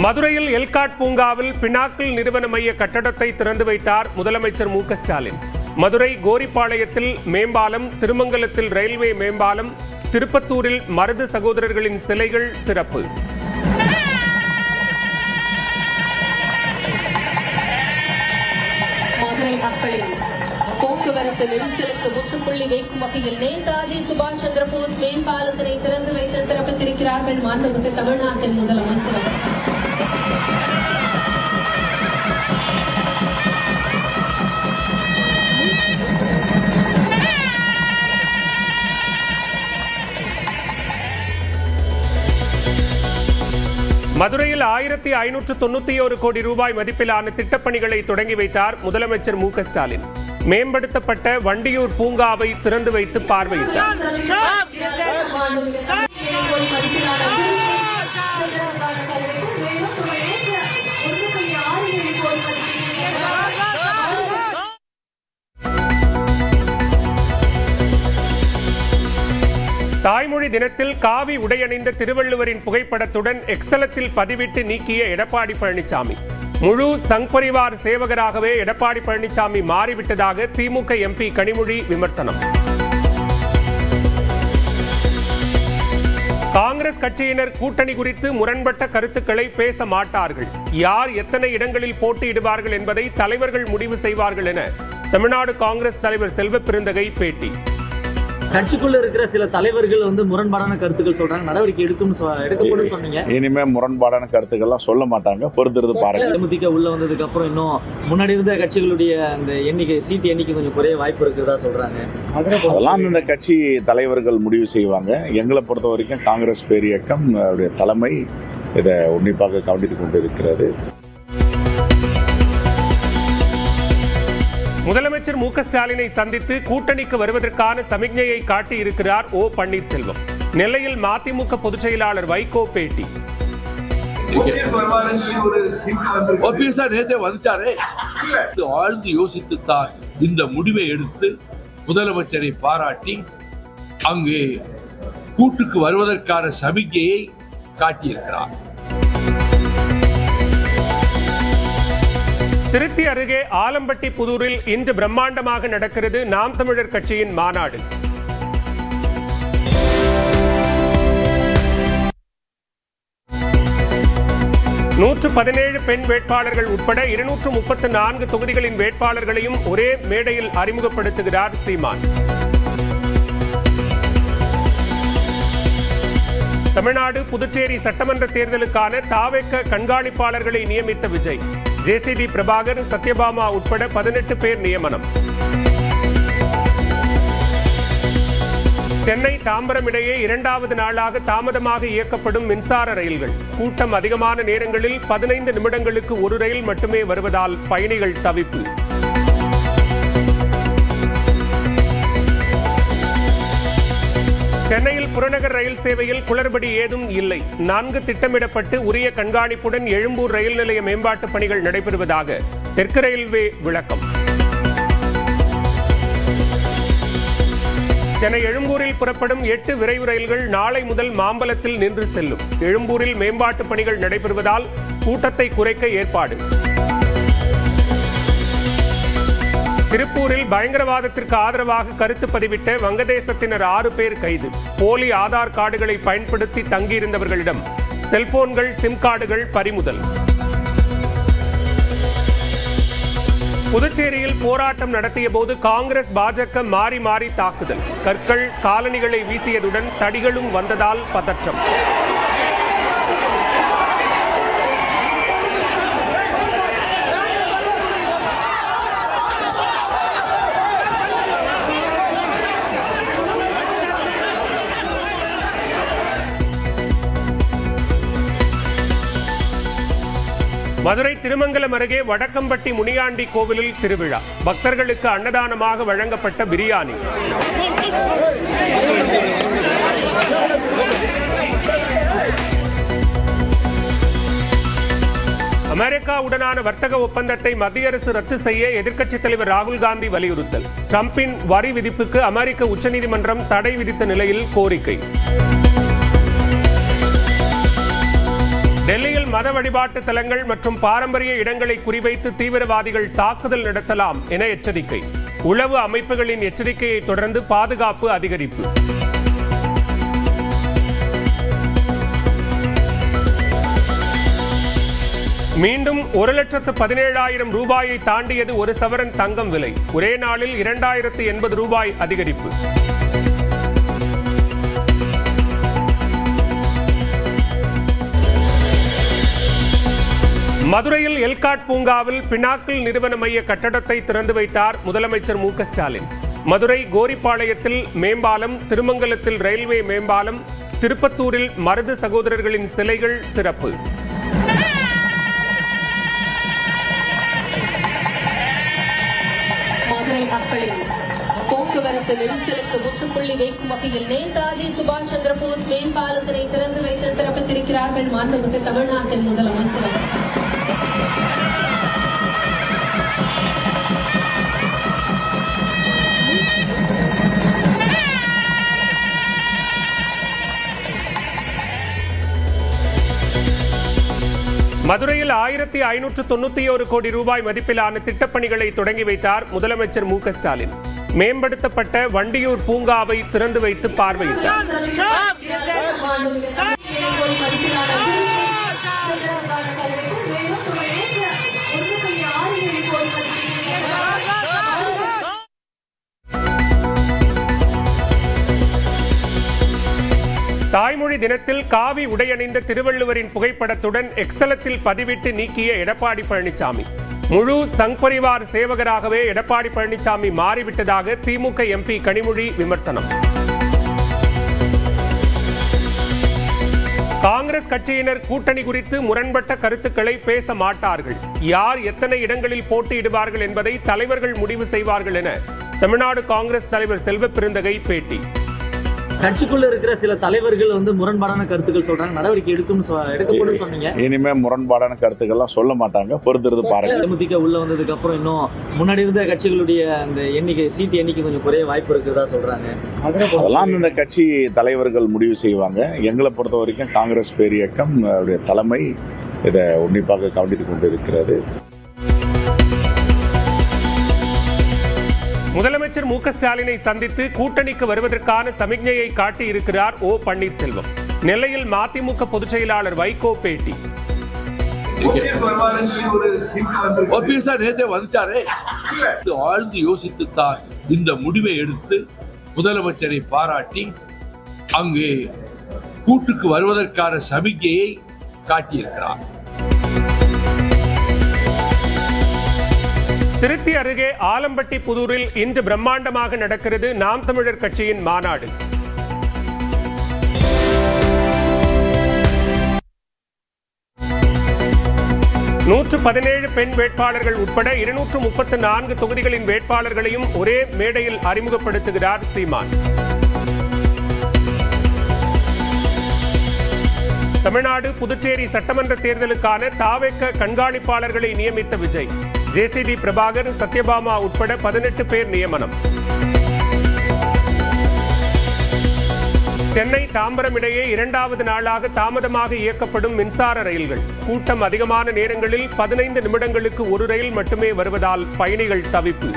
மதுரையில் எல்காட் பூங்காவில் பினாக்கிள் நிறுவன மைய கட்டடத்தை திறந்து வைத்தார் முதலமைச்சர் மு.க. ஸ்டாலின். மதுரை கோரிப்பாளையத்தில் மேம்பாலம், திருமங்கலத்தில் ரயில்வே மேம்பாலம், திருப்பத்தூரில் மருது சகோதரர்களின் சிலைகள் திறப்பு. மதுரை மக்களின் போக்குவரத்து நெரிசலுக்கு முற்றுப்புள்ளி வைக்கும் வகையில் நேதாஜி சுபாஷ் சந்திர போஸ் மேம்பாலத்தினை திறந்து வைத்து சிறப்பித்திருக்கிறார்கள் மாண்புமிகு தமிழ்நாட்டின் முதலமைச்சர். மதுரையில் 1591 கோடி ரூபாய் மதிப்பிலான திட்டப்பணிகளை தொடங்கி வைத்தார் முதலமைச்சர் மு.க. ஸ்டாலின். மேம்படுத்தப்பட்ட வண்டியூர் பூங்காவை திறந்து வைத்து பார்வையிட்டார். தாய்மொழி தினத்தில் காவி உடையணிந்த திருவள்ளுவரின் புகைப்படத்துடன் எக்ஸலத்தில் பதிவிட்டு நீக்கிய எடப்பாடி பழனிசாமி. முழு சங் பரிவார் சேவகராகவே எடப்பாடி பழனிசாமி மாறிவிட்டதாக திமுக எம்பி கனிமொழி விமர்சனம். காங்கிரஸ் கட்சியினர் கூட்டணி குறித்து முரண்பட்ட கருத்துக்களை பேச மாட்டார்கள். யார் எத்தனை இடங்களில் போட்டியிடுவார்கள் என்பதை தலைவர்கள் முடிவு செய்வார்கள் என தமிழ்நாடு காங்கிரஸ் தலைவர் செல்வ பெருந்தகை பேட்டி. கட்சிக்குள்ள இருக்கிற சில தலைவர்கள் முரண்பாடான கருத்துக்கள் சொல்றாங்க, நடவடிக்கை எடுக்கப்படும் சொன்னீங்க. இனிமே முரண்பாடான கருத்துக்கள்லாம் சொல்ல மாட்டாங்க, பொறுத்திருந்து பாருங்க. தேமுதிக உள்ள வந்ததுக்கு அப்புறம் இன்னும் முன்னாடி இருந்த கட்சிகளுடைய அந்த எண்ணிக்கை, சீட்டு எண்ணிக்கை கொஞ்சம் குறைய வாய்ப்பு இருக்கிறதா சொல்றாங்க. அதெல்லாம் இந்த கட்சி தலைவர்கள் முடிவு செய்வாங்க. எங்களை பொறுத்த வரைக்கும் காங்கிரஸ் பேரியக்கம் தலைமை இதை உன்னிப்பாக கவனித்துக் கொண்டிருக்கிறது. முதலமைச்சர் மு.க. ஸ்டாலினை சந்தித்து கூட்டணிக்கு வருவதற்கான சமிக்ஞையை காட்டியிருக்கிறார் ஓ. பன்னீர்செல்வம். நெல்லையில் மதிமுக பொதுச் செயலாளர் வைகோ பேட்டி. நேரத்தை வந்துட்டாரே, ஆழ்ந்து யோசித்துத்தான் இந்த முடிவை எடுத்து முதலமைச்சரை பாராட்டி அங்கே கூட்டுக்கு வருவதற்கான சமிக்ஞையை காட்டியிருக்கிறார். திருச்சி அருகே ஆலம்பட்டி புதூரில் இன்று பிரம்மாண்டமாக நடக்கிறது நாம் தமிழர் கட்சியின் மாநாடு. நூற்று 17 பெண் வேட்பாளர்கள் உட்பட 234 தொகுதிகளின் வேட்பாளர்களையும் ஒரே மேடையில் அறிமுகப்படுத்துகிறார் சீமான். தமிழ்நாடு, புதுச்சேரி சட்டமன்ற தேர்தலுக்கான தாவேக கண்காணிப்பாளர்களை நியமித்த விஜய். ஜேசிடி பிரபாகர், சத்யபாமா உட்பட 18 பேர் நியமனம். சென்னை தாம்பரம் இடையே 2வது நாளாக தாமதமாக இயக்கப்படும் மின்சார ரயில்கள். கூட்டம் அதிகமான நேரங்களில் 15 நிமிடங்களுக்கு ஒரு ரயில் மட்டுமே வருவதால் பயணிகள் தவிப்பு. சென்னையில் புறநகர் ரயில் சேவையில் குளறுபடி ஏதும் இல்லை. 4 திட்டமிடப்பட்டு உரிய கண்காணிப்புடன் எழும்பூர் ரயில் நிலைய மேம்பாட்டு பணிகள் நடைபெறுவதாக தெற்கு ரயில்வே விளக்கம். சென்னை எழும்பூரில் புறப்படும் 8 விரைவு ரயில்கள் நாளை முதல் மாம்பலத்தில் நின்று செல்லும். எழும்பூரில் மேம்பாட்டு பணிகள் நடைபெறுவதால் கூட்டத்தை குறைக்க ஏற்பாடு. திருப்பூரில் பயங்கரவாதத்திற்கு ஆதரவாக கருத்து பதிவிட்ட வங்கதேசத்தினர் 6 பேர் கைது. போலி ஆதார் கார்டுகளை பயன்படுத்தி தங்கியிருந்தவர்களிடம் செல்போன்கள், சிம் கார்டுகள் பறிமுதல். புதுச்சேரியில் போராட்டம் நடத்திய போது காங்கிரஸ், பாஜக மாறி மாறி தாக்குதல். கற்கள், காலணிகளை வீசியதுடன் தடிகளும் வந்ததால் பதற்றம். மதுரை திருமங்கலம் அருகே வடக்கம்பட்டி முனியாண்டி கோவிலில் திருவிழா. பக்தர்களுக்கு அன்னதானமாக வழங்கப்பட்ட பிரியாணி. அமெரிக்காவுடனான வர்த்தக ஒப்பந்தத்தை மத்திய அரசு ரத்து செய்ய எதிர்க்கட்சித் தலைவர் ராகுல் காந்தி வலியுறுத்தல். டிரம்பின் வரி விதிப்புக்கு அமெரிக்க உச்சநீதிமன்றம் தடை விதித்த நிலையில் கோரிக்கை. டெல்லியில் மத வழிபாட்டு தலங்கள் மற்றும் பாரம்பரிய இடங்களை குறிவைத்து தீவிரவாதிகள் தாக்குதல் நடத்தலாம் என எச்சரிக்கை. உளவு அமைப்புகளின் எச்சரிக்கையை தொடர்ந்து பாதுகாப்பு அதிகரிப்பு. மீண்டும் 1,17,000 ரூபாயை தாண்டியது ஒரு சவரன் தங்கம் விலை. ஒரே நாளில் 2,080 ரூபாய் அதிகரிப்பு. மதுரையில் எல்காட் பூங்காவில் பினாக்கிள் நிறுவன மைய கட்டடத்தை திறந்து வைத்தார் முதலமைச்சர் மு.க.ஸ்டாலின். மதுரை கோரிப்பாளையத்தில் மேம்பாலம், திருமங்கலத்தில் ரயில்வே மேம்பாலம், திருப்பத்தூரில் மருது சகோதரர்களின் சிலைகள் திறப்பு. மதுரை மக்களின் போக்குவரத்து நெரிசலுக்கு முற்றுப்புள்ளி வைக்கும் வகையில் நேதாஜி சுபாஷ் சந்திர போஸ் மேம்பாலத்தினை திறந்து வைத்து சிறப்பித்திருக்கிறார்கள் மாண்புமிகு தமிழ்நாட்டின் முதலமைச்சர் அவர்கள். மதுரையில் 1,591 கோடி ரூபாய் மதிப்பிலான திட்டப்பணிகளை தொடங்கி வைத்தார் முதலமைச்சர் மு.க.ஸ்டாலின். மேம்படுத்தப்பட்ட வண்டியூர் பூங்காவை திறந்து வைத்து பார்வையிட்டார். தாய்மொழி தினத்தில் காவி உடையணிந்த திருவள்ளுவரின் புகைப்படத்துடன் எக்ஸ்தலத்தில் பதிவிட்டு நீக்கிய எடப்பாடி பழனிசாமி. முழு சங் பரிவார் சேவகராகவே எடப்பாடி பழனிசாமி மாறிவிட்டதாக திமுக எம்பி கனிமொழி விமர்சனம். காங்கிரஸ் கட்சியினர் கூட்டணி குறித்து முரண்பட்ட கருத்துக்களை பேச மாட்டார்கள். யார் எத்தனை இடங்களில் போட்டியிடுவார்கள் என்பதை தலைவர்கள் முடிவு செய்வார்கள் என தமிழ்நாடு காங்கிரஸ் தலைவர் செல்வ பெருந்தகை பேட்டி. கட்சிக்குள்ள இருக்கிற சில தலைவர்கள் முரண்பாடான கருத்துக்கள் சொல்றாங்க, நடவடிக்கை எடுக்கப்படும் சொன்னீங்க. இனிமே முரண்பாடான கருத்துக்கள்லாம் சொல்ல மாட்டாங்க, பொறுத்திருந்து பாருங்க. தேமுதிக உள்ள வந்ததுக்கு அப்புறம் இன்னும் முன்னாடி இருந்த கட்சிகளுடைய அந்த சீட்டு எண்ணிக்கை கொஞ்சம் குறைய வாய்ப்பு இருக்கிறதா சொல்றாங்க. அதெல்லாம் இந்த கட்சி தலைவர்கள் முடிவு செய்வாங்க. எங்களை பொறுத்த வரைக்கும் காங்கிரஸ் பேரியக்கம் தலைமை இதை உன்னிப்பாக கவனித்துக் கொண்டிருக்கிறது. முதலமைச்சர் மு.க.ஸ்டாலினை சந்தித்து கூட்டணிக்கு வருவதற்கான சமிக்ஞையை காட்டியிருக்கிறார் ஓ பன்னீர்செல்வம். நெல்லையில் மதிமுக பொதுச் செயலாளர் வைகோ பேட்டி. நேத்தே வந்துட்டாரே, ஆழ்ந்து யோசித்துத்தான் இந்த முடிவை எடுத்து முதலமைச்சரை பாராட்டி அங்கே கூட்டுக்கு வருவதற்கான சமிக்ஞையை காட்டியிருக்கிறார். திருச்சி அருகே ஆலம்பட்டி புதூரில் இன்று பிரம்மாண்டமாக நடக்கிறது நாம் தமிழர் கட்சியின் மாநாடு. நூற்று 17 பெண் வேட்பாளர்கள் உட்பட 234 தொகுதிகளின் வேட்பாளர்களையும் ஒரே மேடையில் அறிமுகப்படுத்துகிறார் சீமான். தமிழ்நாடு புதுச்சேரி சட்டமன்ற தேர்தலுக்கான தாவேக கண்காணிப்பாளர்களை நியமித்த விஜய். ஜேசிடி பிரபாகர், சத்யபாமா உட்பட 18 பேர் நியமனம். சென்னை தாம்பரம் இடையே 2வது நாளாக தாமதமாக இயக்கப்படும் மின்சார ரயில்கள். கூட்டம் அதிகமான நேரங்களில் 15 நிமிடங்களுக்கு ஒரு ரயில் மட்டுமே வருவதால் பயணிகள் தவிப்பு.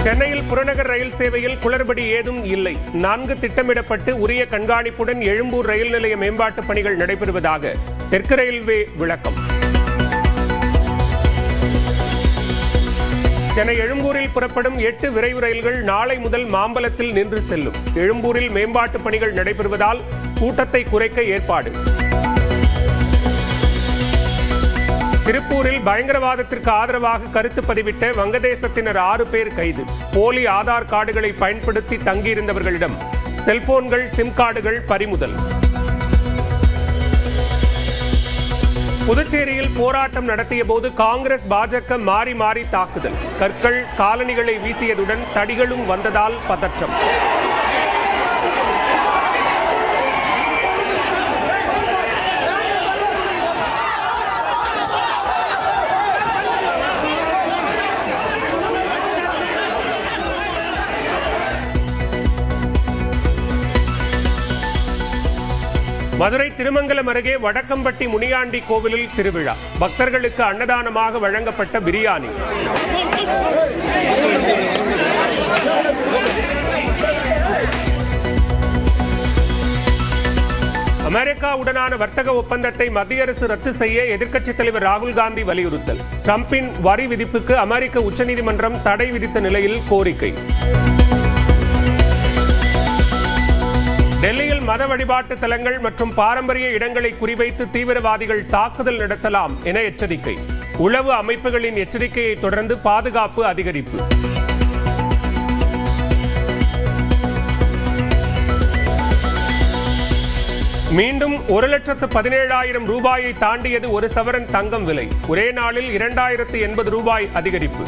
சென்னையில் புறநகர் ரயில் சேவையில் குளறுபடி ஏதும் இல்லை. 4 திட்டமிடப்பட்டு உரிய கண்காணிப்புடன் எழும்பூர் ரயில் நிலைய மேம்பாட்டு பணிகள் நடைபெறுவதாக தெற்கு ரயில்வே விளக்கம். சென்னை எழும்பூரில் புறப்படும் 8 விரைவு ரயில்கள் நாளை முதல் மாம்பலத்தில் நின்று செல்லும். எழும்பூரில் மேம்பாட்டு பணிகள் நடைபெறுவதால் கூட்டத்தை குறைக்க ஏற்பாடு. திருப்பூரில் பயங்கரவாதத்திற்கு ஆதரவாக கருத்து பதிவிட்ட வங்கதேசத்தினர் 6 பேர் கைது. போலி ஆதார் கார்டுகளை பயன்படுத்தி தங்கியிருந்தவர்களிடம் செல்போன்கள், சிம் கார்டுகள் பறிமுதல். புதுச்சேரியில் போராட்டம் நடத்திய போது காங்கிரஸ், பாஜக மாறி மாறி தாக்குதல். கற்கள், காலணிகளை வீசியதுடன் தடிகளும் வந்ததால் பதற்றம். மதுரை திருமங்கலம் அருகே வடக்கம்பட்டி முனியாண்டி கோவிலில் திருவிழா. பக்தர்களுக்கு அன்னதானமாக வழங்கப்பட்ட பிரியாணி. அமெரிக்காவுடனான வர்த்தக ஒப்பந்தத்தை மத்திய அரசு ரத்து செய்ய எதிர்க்கட்சித் தலைவர் ராகுல் காந்தி வலியுறுத்தல். டிரம்பின் வரி விதிப்புக்கு அமெரிக்க உச்சநீதிமன்றம் தடை விதித்த நிலையில் கோரிக்கை. டெல்லியில் மத வழிபாட்டு தலங்கள் மற்றும் பாரம்பரிய இடங்களை குறிவைத்து தீவிரவாதிகள் தாக்குதல் நடத்தலாம் என எச்சரிக்கை. உளவு அமைப்புகளின் எச்சரிக்கையை தொடர்ந்து பாதுகாப்பு அதிகரிப்பு. மீண்டும் 1,17,000 ரூபாயை தாண்டியது ஒரு சவரன் தங்கம் விலை. ஒரே நாளில் 2,080 ரூபாய் அதிகரிப்பு.